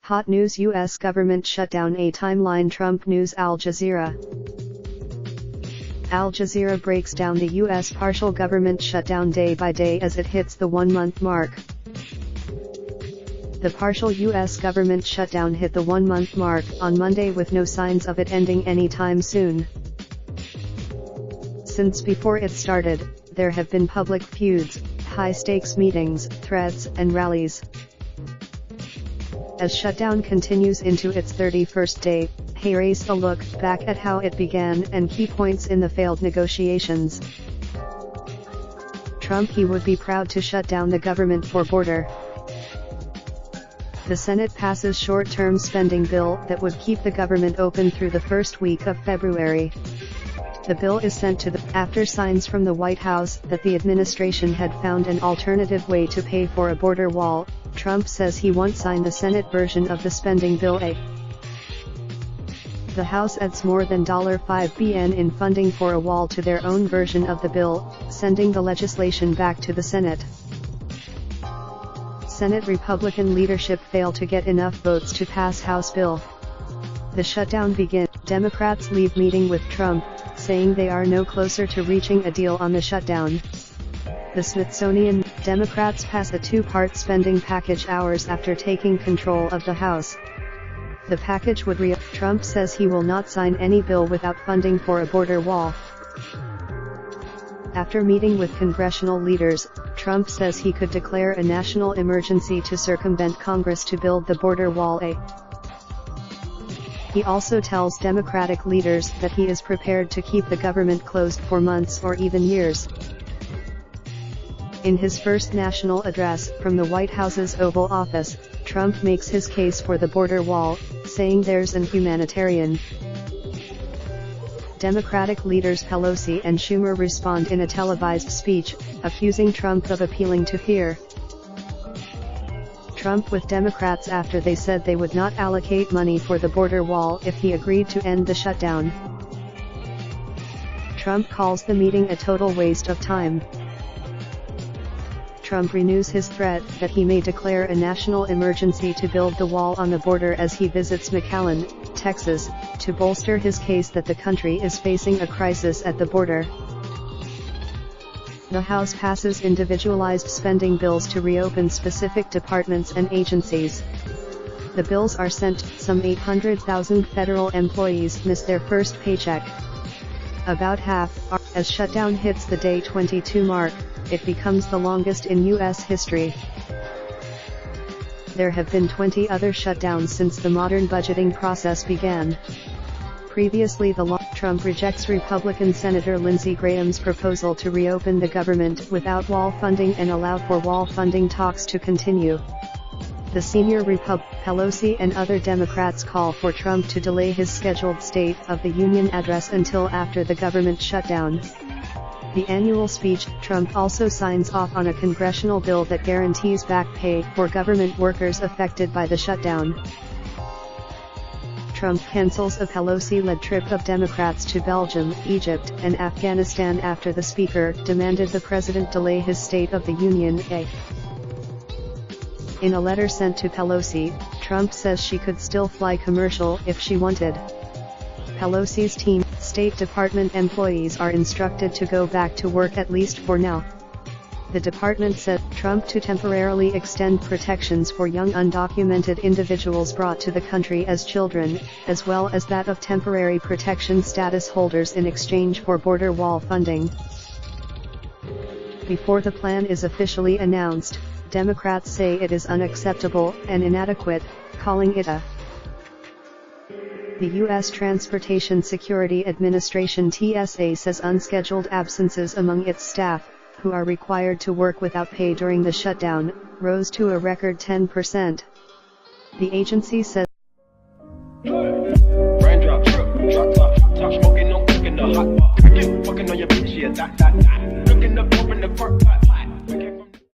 Hot news: U.S. government shutdown, a timeline. Trump News Al Jazeera. Al Jazeera breaks down the U.S. partial government shutdown day by day as it hits the one-month mark. The partial U.S. government shutdown hit the one-month mark on Monday, with no signs of it ending anytime soon. Since before it started, there have been public feuds, high-stakes meetings, threats, and rallies. As shutdown continues into its 31st day, here's a look back at how it began and key points in the failed negotiations. Trump: he would be proud to shut down the government for border. The Senate passes short-term spending bill that would keep the government open through the first week of February. The bill is sent to after signs from the White House that the administration had found an alternative way to pay for a border wall. Trump says he won't sign the Senate version of the spending bill. The House adds more than $5 billion in funding for a wall to their own version of the bill, sending the legislation back to the Senate. Senate Republican leadership failed to get enough votes to pass House bill. The shutdown begins. Democrats leave meeting with Trump, saying they are no closer to reaching a deal on the shutdown. The Smithsonian. Democrats pass a two-part spending package hours after taking control of the House. The package would Trump says he will not sign any bill without funding for a border wall. After meeting with congressional leaders, Trump says he could declare a national emergency to circumvent Congress to build the border wall. He also tells Democratic leaders that he is prepared to keep the government closed for months or even years. In his first national address from the White House's Oval Office, Trump makes his case for the border wall, saying there's an humanitarian. Democratic leaders Pelosi and Schumer respond in a televised speech, accusing Trump of appealing to fear. Trump with Democrats after they said they would not allocate money for the border wall if he agreed to end the shutdown. Trump calls the meeting a total waste of time. Trump renews his threat that he may declare a national emergency to build the wall on the border as he visits McAllen, Texas, to bolster his case that the country is facing a crisis at the border. The House passes individualized spending bills to reopen specific departments and agencies. The bills are sent. Some 800,000 federal employees miss their first paycheck. About half are. As shutdown hits the day 22 mark, it becomes the longest in U.S. history. There have been 20 other shutdowns since the modern budgeting process began. Previously, Trump rejects Republican Senator Lindsey Graham's proposal to reopen the government without wall funding and allow for wall funding talks to continue. The senior Pelosi and other Democrats call for Trump to delay his scheduled State of the Union address until after the government shutdown. The annual speech. Trump also signs off on a congressional bill that guarantees back pay for government workers affected by the shutdown. Trump cancels a Pelosi-led trip of Democrats to Belgium, Egypt, and Afghanistan after the Speaker demanded the president delay his State of the Union. In a letter sent to Pelosi, Trump says she could still fly commercial if she wanted. Pelosi's team. State Department employees are instructed to go back to work at least for now. The department said Trump to temporarily extend protections for young undocumented individuals brought to the country as children, as well as that of temporary protection status holders in exchange for border wall funding. Before the plan is officially announced, Democrats say it is unacceptable and inadequate, calling it a. The U.S. Transportation Security Administration (TSA) says unscheduled absences among its staff, who are required to work without pay during the shutdown, rose to a record 10%. The agency says